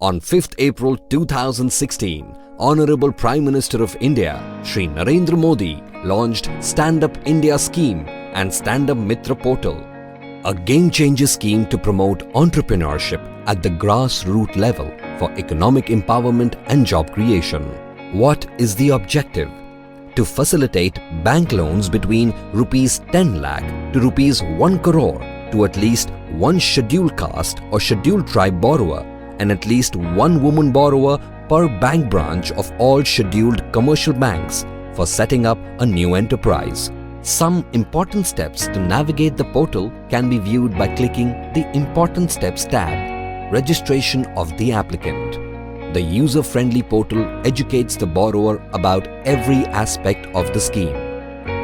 On 5th April 2016, Honorable Prime Minister of India, Shri Narendra Modi, launched Stand Up India scheme and Stand Up Mitra portal, a game-changer scheme to promote entrepreneurship at the grassroots level for economic empowerment and job creation. What is the objective? To facilitate bank loans between rupees 10 lakh to rupees 1 crore to at least one scheduled caste or scheduled tribe borrower and at least one woman borrower per bank branch of all scheduled commercial banks for setting up a new enterprise. Some important steps to navigate the portal can be viewed by clicking the Important Steps tab, Registration of the applicant. The user-friendly portal educates the borrower about every aspect of the scheme.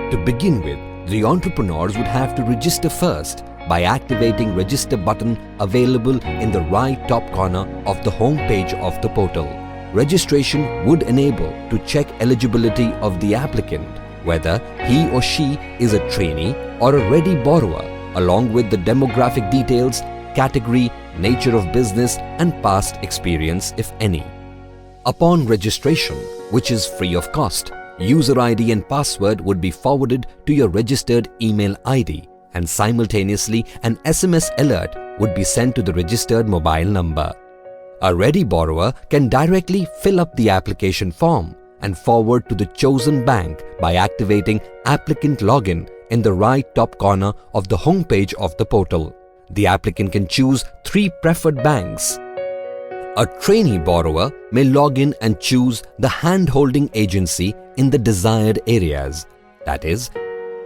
To begin with, the entrepreneurs would have to register first by activating Register button available in the right top corner of the home page of the portal. Registration would enable to check eligibility of the applicant, whether he or she is a trainee or a ready borrower, along with the demographic details, category, nature of business and past experience if any. Upon registration, which is free of cost, user ID and password would be forwarded to your registered email ID and simultaneously an SMS alert would be sent to the registered mobile number. A ready borrower can directly fill up the application form and forward to the chosen bank by activating Applicant Login in the right top corner of the home page of the portal. The applicant can choose 3 preferred banks. A trainee borrower may log in and choose the hand-holding agency in the desired areas, that is,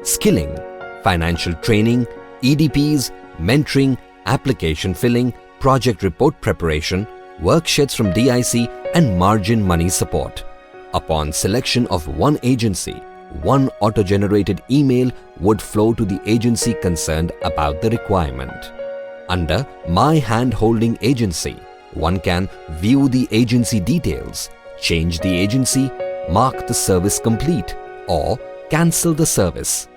skilling, financial training, EDPs, mentoring, application filling, project report preparation, worksheets from DIC and margin money support. Upon selection of one agency, one auto-generated email would flow to the agency concerned about the requirement. Under My Hand-Holding Agency, one can view the agency details, change the agency, mark the service complete, or cancel the service.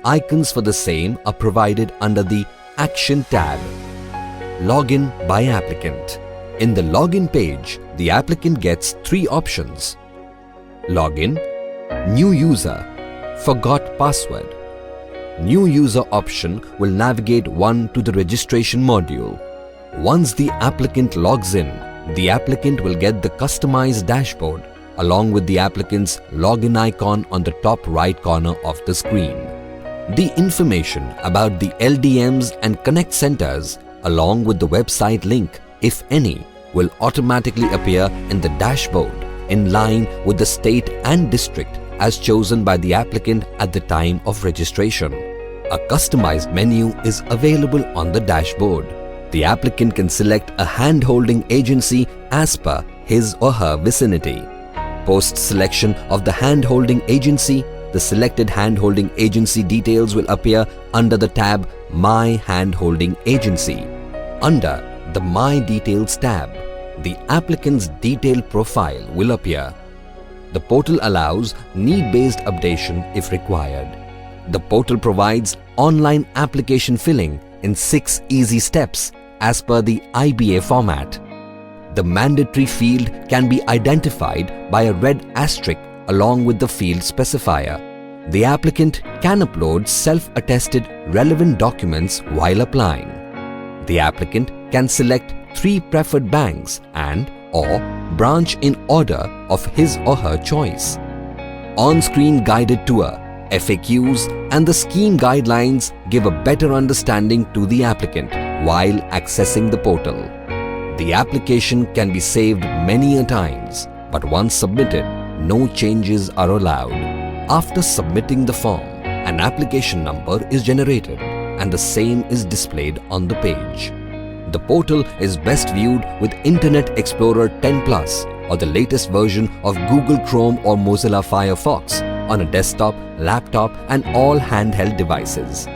Icons for the same are provided under the Action tab. Login by applicant. In the login page, the applicant gets 3 options. Login, New User, Forgot Password. New User option will navigate one to the registration module. Once the applicant logs in, the applicant will get the customized dashboard along with the applicant's login icon on the top right corner of the screen. The information about the LDMs and Connect Centers along with the website link, if any, will automatically appear in the dashboard in line with the state and district as chosen by the applicant at the time of registration. A customized menu is available on the dashboard. The applicant can select a hand-holding agency as per his or her vicinity. Post selection of the hand-holding agency, the selected hand-holding agency details will appear under the tab My Hand-Holding Agency. Under the My Details tab, the applicant's detailed profile will appear. The portal allows need-based updation if required. The portal provides online application filling in 6 easy steps as per the IBA format. The mandatory field can be identified by a red asterisk along with the field specifier. The applicant can upload self-attested relevant documents while applying. The applicant can select 3 preferred banks and/or branch in order of his or her choice. On-screen guided tour, FAQs and the scheme guidelines give a better understanding to the applicant while accessing the portal. The application can be saved many a times, but once submitted, no changes are allowed. After submitting the form, an application number is generated and the same is displayed on the page. The portal is best viewed with Internet Explorer 10 Plus or the latest version of Google Chrome or Mozilla Firefox on a desktop, laptop and all handheld devices.